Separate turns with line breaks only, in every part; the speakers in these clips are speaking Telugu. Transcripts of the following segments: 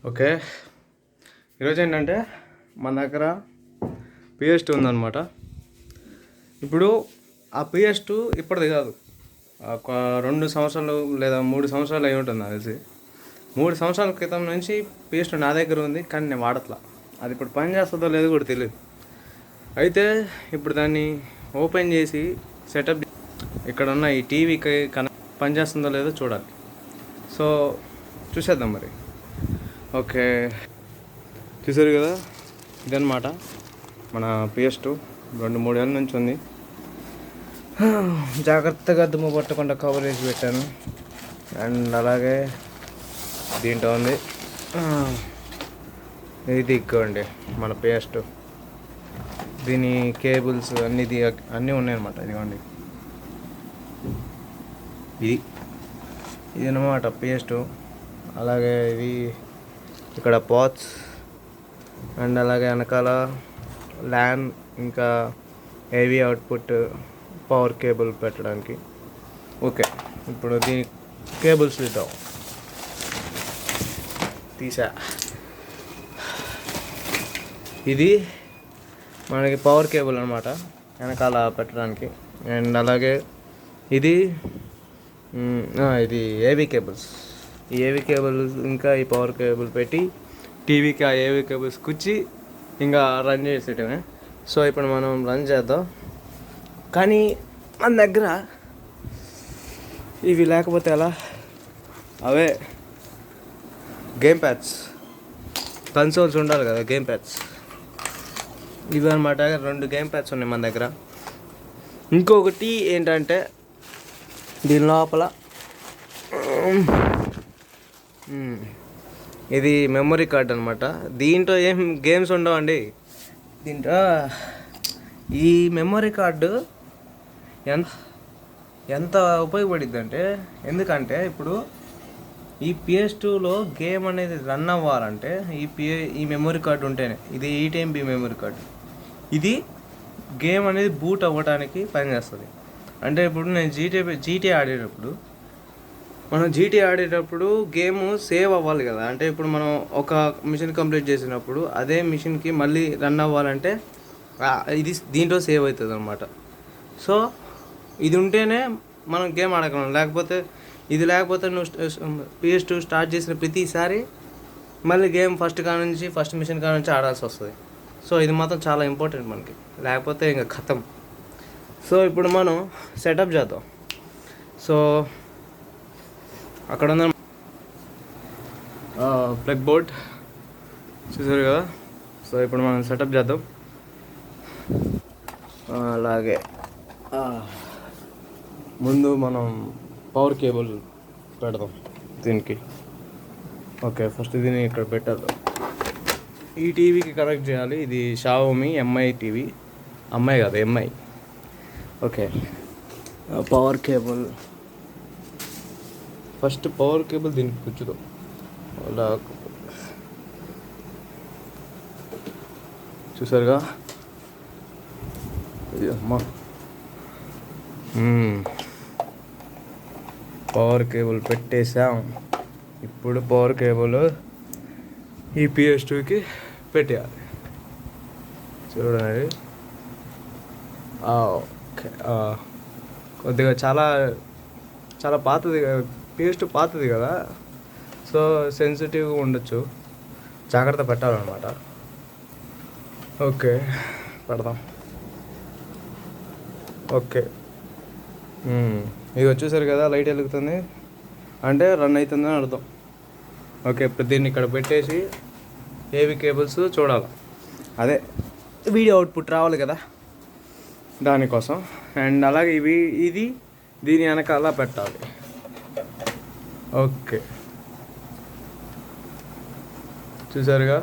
ఓకే, ఈరోజు ఏంటంటే మన దగ్గర PS2 ఉందన్నమాట. ఇప్పుడు ఆ PS2 ఇప్పటిది కాదు, ఒక 2 సంవత్సరాలు లేదా 3 సంవత్సరాలు అయి ఉంటుంది నాకు తెలిసి. 3 సంవత్సరాల క్రితం నుంచి PS2 నా దగ్గర ఉంది, కానీ నేను వాడట్లా. అది ఇప్పుడు పని చేస్తుందో లేదో కూడా తెలియదు. అయితే ఇప్పుడు దాన్ని ఓపెన్ చేసి సెటప్ ఇక్కడ ఉన్న ఈ టీవీకి పని చేస్తుందో లేదో చూడాలి. సో చూసేద్దాం మరి. ఓకే, చూసారు కదా, ఇదన్నమాట మన PS2. 2-3 ఏళ్ళ నుంచి ఉంది. జాగ్రత్తగా దుమ్ము పట్టకుండా కవరేజ్ పెట్టాను. అండ్ అలాగే దీంట్లో ఉంది ఇది ఇక్కండి మన PS2. దీని కేబుల్స్ అన్నీ ఉన్నాయన్నమాట. ఇదిగోండి, ఇది అన్నమాట PS2. అలాగే ఇది ఇక్కడ పాట్స్ అండ్ అలాగే వెనకాల ల్యాన్, ఇంకా ఏవీ అవుట్పుట్ పవర్ కేబుల్ పెట్టడానికి. ఓకే, ఇప్పుడు దీని కేబుల్స్ తీసా. ఇది మనకి పవర్ కేబుల్ అనమాట, వెనకాల పెట్టడానికి. అండ్ అలాగే ఇది ఏవీ కేబుల్స్. ఈ ఏవీ కేబుల్స్ ఇంకా ఈ పవర్ కేబుల్ పెట్టి టీవీకి ఆ ఏవీ కేబుల్స్ కుచ్చి ఇంకా రన్ చేసేటమే. సో ఇప్పుడు మనం రన్ చేద్దాం. కానీ మన దగ్గర ఇవి లేకపోతే ఎలా? అవే గేమ్ ప్యాడ్స్, కన్సోల్స్ ఉండాలి కదా, గేమ్ ప్యాడ్స్. ఇవి అనమాట 2 గేమ్ ప్యాడ్స్ ఉన్నాయి మన దగ్గర. ఇంకొకటి ఏంటంటే దీని లోపల ఇది మెమొరీ కార్డ్ అనమాట. దీంట్లో ఏం గేమ్స్ ఉండవండి. దీంట్లో ఈ మెమొరీ కార్డు ఎంత ఉపయోగపడిద్ది అంటే, ఎందుకంటే ఇప్పుడు ఈ PS2లో గేమ్ అనేది రన్ అవ్వాలంటే ఈ మెమొరీ కార్డు ఉంటేనే. ఇది 8 MB మెమొరీ కార్డు. ఇది గేమ్ అనేది బూట్ అవ్వడానికి పనిచేస్తుంది. అంటే ఇప్పుడు నేను GTA ఆడేటప్పుడు గేమ్ సేవ్ అవ్వాలి కదా. అంటే ఇప్పుడు మనం ఒక మిషన్ కంప్లీట్ చేసినప్పుడు అదే మిషన్కి మళ్ళీ రన్ అవ్వాలంటే ఇది దీంట్లో సేవ్ అవుతుంది అనమాట. సో ఇది ఉంటేనే మనం గేమ్ ఆడగలం. లేకపోతే నువ్వు PS2 స్టార్ట్ చేసిన ప్రతిసారి మళ్ళీ గేమ్ ఫస్ట్ మిషన్ కాడ నుంచి ఆడాల్సి వస్తుంది. సో ఇది మాత్రం చాలా ఇంపార్టెంట్ మనకి, లేకపోతే ఇంకా ఖతం. సో ఇప్పుడు మనం సెటప్ చేద్దాం. సో అక్కడ ఉన్న ప్లగ్ బోర్డ్ చూసారు కదా. సో ఇప్పుడు మనం సెటప్ చేద్దాం. అలాగే ముందు మనం పవర్ కేబుల్ పెడదాం దీనికి. ఓకే, ఫస్ట్ దీన్ని ఇక్కడ పెట్టేద్దాం. ఈ టీవీకి కనెక్ట్ చేయాలి. ఇది Xiaomi MI టీవీ. అమ్మాయి కాదు, MI. Okay, power cable first power cable దీనికి కూర్చుదాం. అలా చూసారుగా, అమ్మా పవర్ కేబుల్ పెట్టేసాం. ఇప్పుడు పవర్ కేబుల్ ఈ PS2కి పెట్టేయాలి. చూడండి, ఓకే. కొద్దిగా చాలా పాతది, PS2 పాతది కదా. సో సెన్సిటివ్గా ఉండొచ్చు, జాగ్రత్త పెట్టాలన్నమాట. ఓకే, పెడదాం. ఓకే, ఇది వచ్చేసరి కదా, లైట్ వెలుగుతుంది అంటే రన్ అవుతుందని అర్థం. ఓకే, ఇప్పుడు దీన్ని ఇక్కడ పెట్టేసి ఏవి కేబుల్స్ చూడాలి. అదే వీడియో అవుట్పుట్ రావాలి కదా, దానికోసం. అండ్ అలాగే ఇది దీని వెనకాల పెట్టాలి. ఓకే, చూసారుగా,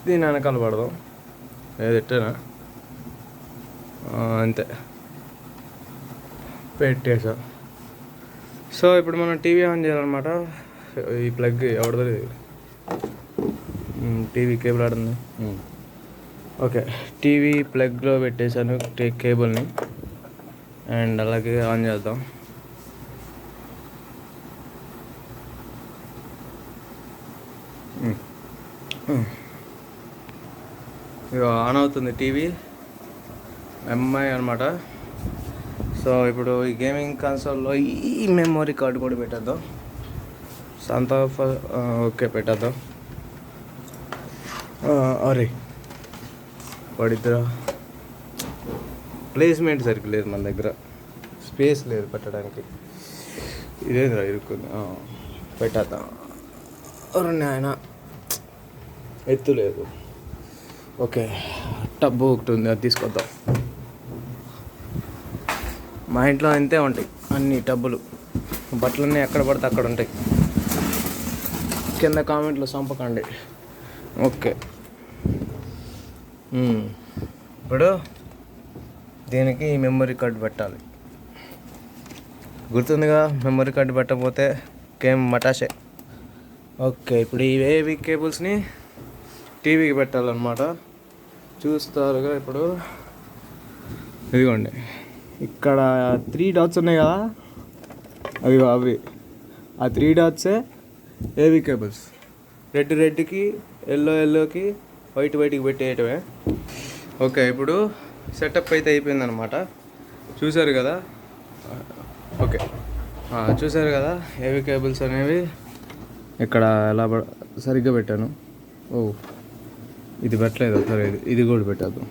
దీని వెనకాల పడదాం. ఏది ఎట్టేనా, అంతే పెట్టేసా. సో ఇప్పుడు మనం టీవీ ఆన్ చేయాలన్నమాట. ఈ ప్లగ్ ఎవరిదో టీవీ కేబుల్ ఆడుంది. ఓకే, టీవీ ప్లగ్లో పెట్టేశాను కేబుల్ని. అండ్ అలాగే ఆన్ చేద్దాం. ఇక ఆన్ అవుతుంది టీవీ, ఎంఐ అనమాట. సో ఇప్పుడు ఈ గేమింగ్ కన్సోల్లో ఈ మెమొరీ కార్డు కూడా పెట్టేద్దాం. సంతా ఓకే పెట్టేద్దాం. అరే పడిద్దా, ప్లేస్మెంట్ సరిగ్గా లేదు మన దగ్గర, స్పేస్ లేదు పెట్టడానికి. ఇదేంద్రా ఇరుక్కుంది. పెట్టేద్దాం. ఆయన ఎత్తు లేదు. ఓకే, టబ్బు ఒకటి ఉంది, అది తీసుకొద్దాం. మా ఇంట్లో అంతే ఉంటాయి అన్ని టబ్బులు, బట్టలన్నీ ఎక్కడ పడితే అక్కడ ఉంటాయి. కింద కామెంట్లో చంపకండి. ఓకే, ఇప్పుడు దీనికి మెమరీ కార్డు పెట్టాలి. గుర్తుందిగా, మెమరీ కార్డు పెట్టకపోతే గేమ్ మటాషే. ఓకే, ఇప్పుడు ఈ ఏవి కేబుల్స్ని టీవీకి పెట్టాలన్నమాట. చూస్తారుగా ఇప్పుడు, ఇదిగోండి ఇక్కడ 3 డాట్స్ ఉన్నాయి కదా, అవి ఆ 3 డాట్సే ఏవి కేబుల్స్. రెడ్కి, ఎల్లోకి, వైట్కి పెట్టేయటమే. ఓకే, ఇప్పుడు సెటప్ అయితే అయిపోయిందనమాట. చూసారు కదా. ఓకే, చూసారు కదా ఏవి కేబుల్స్ అనేవి ఇక్కడ ఎలా సరిగ్గా పెట్టాను. ఇది పెట్టలేదు, సరే ఇది కూడా పెట్టేద్దాం.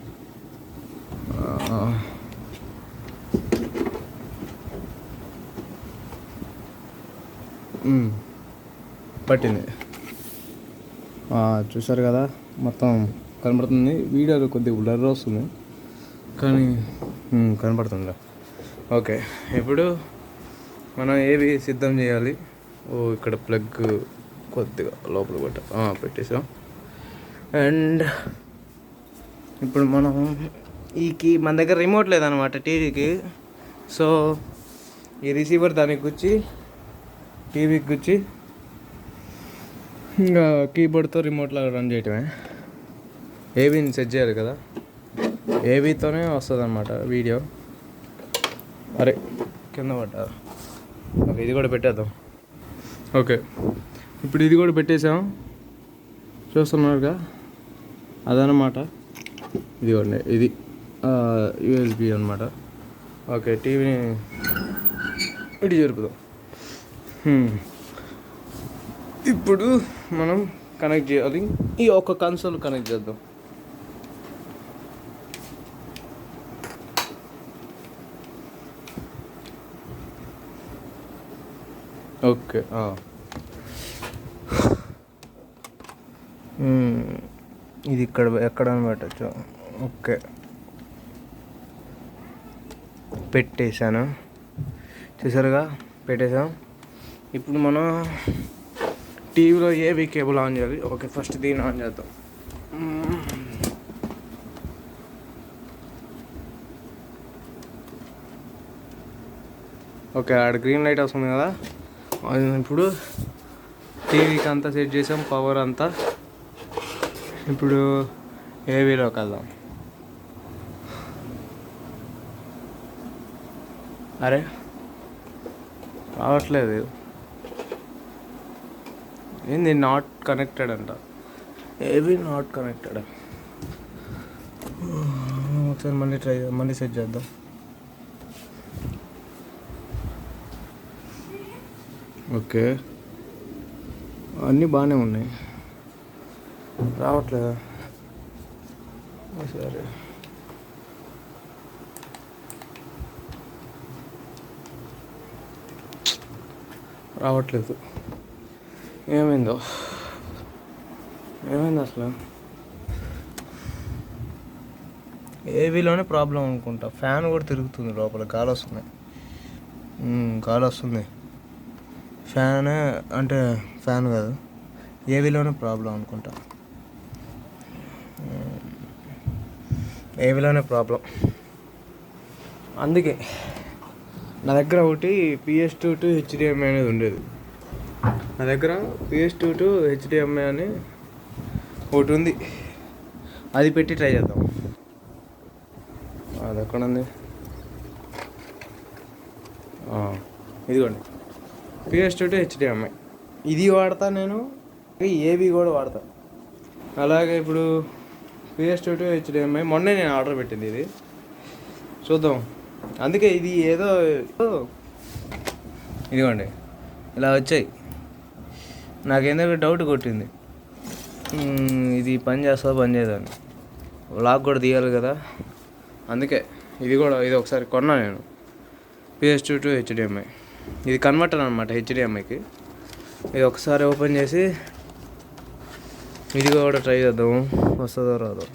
పట్టింది. చూసారు కదా, మొత్తం కనబడుతుంది. వీడియోలో కొద్దిగా బ్లర్ వస్తుంది కానీ కనబడుతుందా. ఓకే, ఇప్పుడు మనం ఏవి సిద్ధం చేయాలి. ఇక్కడ ప్లగ్ కొద్దిగా లోపల పెట్టేసాం. అండ్ ఇప్పుడు మనం మన దగ్గర రిమోట్ లేదనమాట టీవీకి. సో ఈ రిసీవర్ దానికి గుచ్చి, టీవీకి గుచ్చి, ఇంకా కీబోర్డ్తో రిమోట్లో రన్ చేయటమే. ఏవీని సెట్ చేయాలి కదా, ఏవీతోనే వస్తుంది అన్నమాట వీడియో. అరే కింద పడ్డారు. ఓకే, ఇది కూడా పెట్టేద్దాం. ఓకే, ఇప్పుడు ఇది కూడా పెట్టేసాం. చూస్తున్నారుగా, అదనమాట. ఇదిగోండి, ఇది యూఎస్బి అనమాట. ఓకే, టీవీని ఇటు జరుపుదాం. ఇప్పుడు మనం కనెక్ట్ చేయాలి. ఈ ఒక్క కన్సోల్ కనెక్ట్ చేద్దాం. ఓకే, ఇది ఎక్కడ పెట్టచ్చు. ఓకే, పెట్టేశాను. చూసారుగా, పెట్టేసాం. ఇప్పుడు మనం టీవీలో ఏవి కేబుల్ ఆన్ చేయాలి. ఓకే, ఫస్ట్ దీన్ని ఆన్ చేద్దాం. ఓకే, ఆడ గ్రీన్ లైట్ వస్తుంది కదా. ఇప్పుడు టీవీకి అంతా సెట్ చేసాం, పవర్ అంతా. ఇప్పుడు ఏవీలోకి వెళ్దాం. అరే రావట్లేదు, ఏంది నాట్ కనెక్టెడ్ అంట. ఏవి నాట్ కనెక్టెడ్. ఒకసారి మళ్ళీ సెట్ చేద్దాం. ఓకే, అన్నీ బాగానే ఉన్నాయి, రావట్లేదా. సరే, రావట్లేదు. ఏమైంది అసలు. ఏవీలోనే ప్రాబ్లం అనుకుంటా. ఫ్యాన్ కూడా తిరుగుతుంది లోపల, గాలి వస్తుంది. ఫ్యాన్ అంటే ఫ్యాన్ కాదు, ఏవీలోనే ప్రాబ్లం అనుకుంటా. ఏవీలోనే ప్రాబ్లం. అందుకే నా దగ్గర ఒకటి PS2 to HDMI అనేది ఉండేది. నా దగ్గర PS2 to HDMI అని ఒకటి ఉంది. అది పెట్టి ట్రై చేద్దాం. అది ఎక్కడ ఉంది? ఇదిగోండి, PS2 to HDMI. ఇది వాడతా నేను, ఏవి కూడా వాడతా. అలాగే ఇప్పుడు PS2 to HDMI మొన్నే నేను ఆర్డర్ పెట్టింది. ఇది చూద్దాం. అందుకే ఇది ఏదో ఇదిగోండి ఇలా వచ్చాయి. నాకేందో డౌట్ కొట్టింది, ఇది పని చేస్తుందా పని చేయదని. వ్లాగ్ కూడా తీయాలి కదా, అందుకే ఇది ఒకసారి కొన్నా నేను. PS2 to HDMI ఇది కన్వర్టర్ అనమాట HDMIకి. ఇది ఒకసారి ఓపెన్ చేసి ఇది కూడా ట్రై చేద్దాము, వస్తుందో రాదో.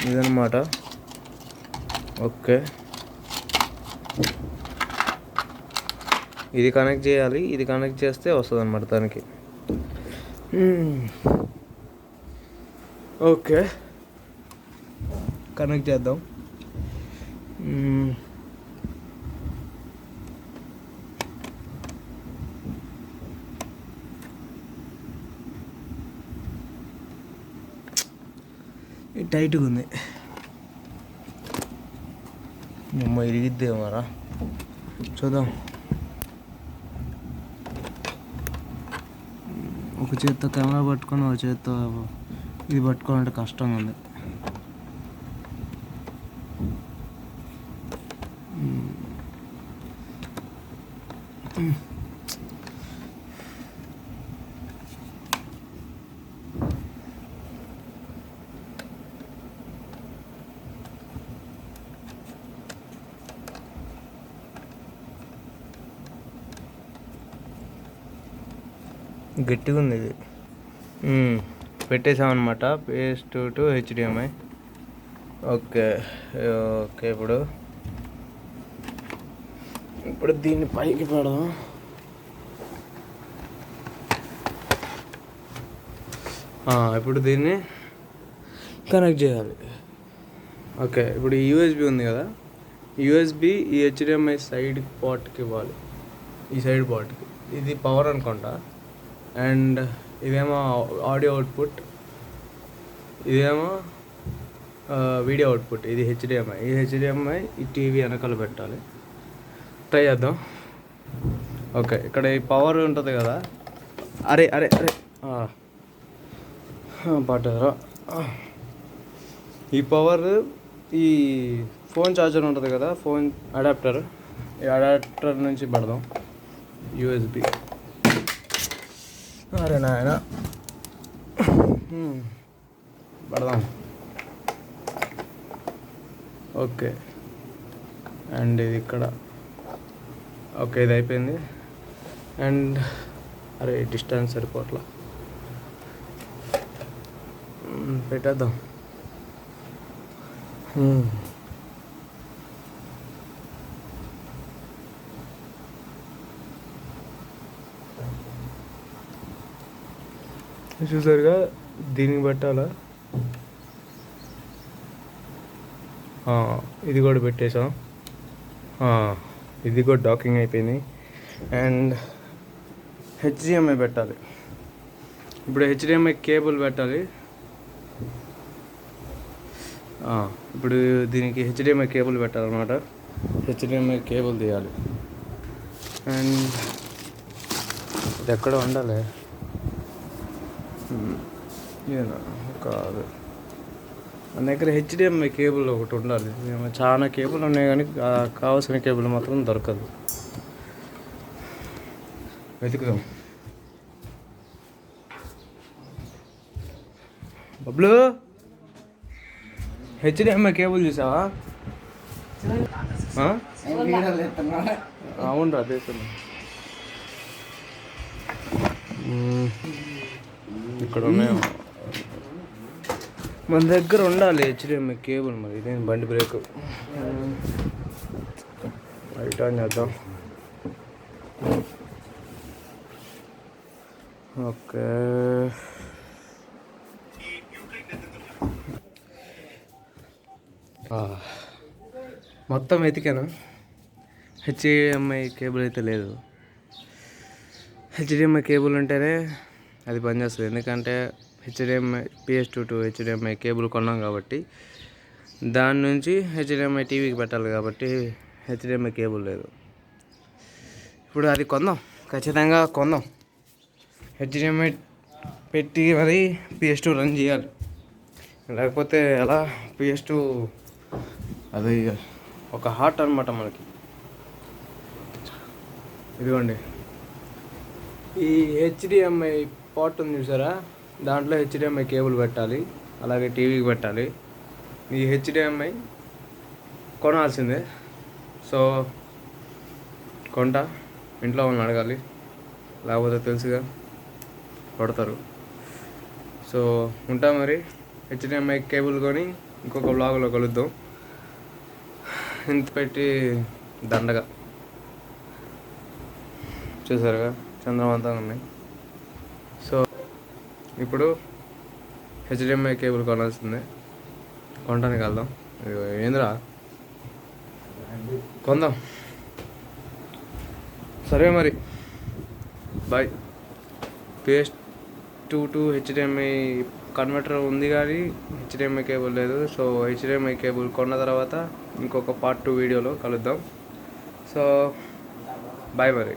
ఇదన్నమాట. ఓకే, ఇది కనెక్ట్ చేయాలి. ఇది కనెక్ట్ చేస్తే వస్తుంది అన్నమాట దానికి. ఓకే, కనెక్ట్ చేద్దాం. టైట్గా ఉంది, అమ్మ ఇరిగిద్దేమారా. చూద్దాం. ఒక చేత్తో కెమెరా పట్టుకొని ఒక చేత్తో ఇది పట్టుకోవాలంటే కష్టంగా ఉంది. గట్టిగా ఉంది ఇది. పెట్టేసామన్నమాట PS2 to HDMI. Okay okay, ఇప్పుడు దీన్ని పైకి పెడదాం. ఇప్పుడు దీన్ని కనెక్ట్ చేయాలి. ఓకే, ఇప్పుడు ఈ USB ఉంది కదా, USB ఈ HDMI సైడ్ పార్ట్కి ఇవ్వాలి. ఈ సైడ్ పార్ట్కి ఇది పవర్ అనుకుంటా, అండ్ ఇదేమో ఆడియో అవుట్పుట్, ఇదేమో వీడియో అవుట్పుట్. ఇది HDMI. ఈ HDMI ఈ టీవీ వెనకాల పెట్టాలి. ట్రై చేద్దాం. ఓకే, ఇక్కడ ఈ పవర్ ఉంటుంది కదా. అరే అరే అరే పట్టారా. ఈ పవర్ ఈ ఫోన్ ఛార్జర్ ఉంటుంది కదా, ఫోన్ అడాప్టర్, ఈ అడాప్టర్ నుంచి పెడదాం. USB. అరే నాయన, పెడదాం. ఓకే, అండ్ ఇది ఇక్కడ. ఓకే, ఇది అయిపోయింది. అండ్ అరే డిస్టెన్స్ సరిపోట్లా, పెట్టేద్దాం. చూసారుగా, దీనికి పెట్టాలా. ఇది కూడా పెట్టేసాం. ఇది కూడా డాకింగ్ అయిపోయింది. అండ్ HDMI పెట్టాలి. ఇప్పుడు HDMI కేబుల్ పెట్టాలి. ఇప్పుడు దీనికి HDMI కేబుల్ పెట్టాలన్నమాట. HDMI కేబుల్ తీయాలి. అండ్ ఇది ఎక్కడ ఉండాలి, ఇదేనా కాదు, మన దగ్గర HDMI కేబుల్ ఒకటి ఉండాలి. చాలా కేబుల్ ఉన్నాయి కానీ కావాల్సిన కేబుల్ మాత్రం దొరకదు. వెతుకుదాం. బబ్లు, HDMI కేబుల్ చూసావా? అవును, అదే ఇక్కడ ఉన్నాయో. మన దగ్గర ఉండాలి HDMI కేబుల్. మరి ఇదే బండి బ్రేక్. రిటర్న్ చేద్దాం. ఓకే, మొత్తం వెతికాను. HDMI కేబుల్ అయితే లేదు. HDMI కేబుల్ ఉంటేనే అది పనిచేస్తుంది. ఎందుకంటే PS2 to HDMI కేబుల్ కొన్నాం కాబట్టి, దాని నుంచి HDMI టీవీకి పెట్టాలి కాబట్టి HDMI కేబుల్ లేదు. ఇప్పుడు అది కొందాం ఖచ్చితంగా కొందాం. హెచ్డిఎంఐ పెట్టి మరి PS2 రన్ చేయాలి. లేకపోతే ఎలా PS2 అది ఒక హార్ట్ అనమాట మనకి. ఇదిగోండి ఈ హెచ్డిఎంఐ పార్ట్ ఉంది చూసారా, దాంట్లో హెచ్డిఎంఐ కేబుల్ పెట్టాలి, అలాగే టీవీకి పెట్టాలి. ఈ హెచ్డిఎంఐ కొనాల్సిందే. సో కొంటా, ఇంట్లో వాళ్ళని అడగాలి, లేకపోతే తెలుసుగా కొడతారు. సో ఉంటా మరి. హెచ్డిఎంఐ కేబుల్ కొని ఇంకొక బ్లాగ్లో కలుద్దాం. ఇంత పెట్టి దండగా చూసారుగా, చంద్రవంతంగా ఉన్నాయి. సో ఇప్పుడు హెచ్డిఎంఐ కేబుల్ కొనాల్సిందే, కొనడానికి వెళ్దాం. ఏంద్రా కొందాం. సరే మరి, bye. PS2 to HDMI converter ఉంది కానీ హెచ్డిఎంఐ కేబుల్ లేదు. సో హెచ్డిఎంఐ కేబుల్ కొన్న తర్వాత ఇంకొక పార్ట్ 2 వీడియోలో కలుద్దాం. సో బాయ్ మరి.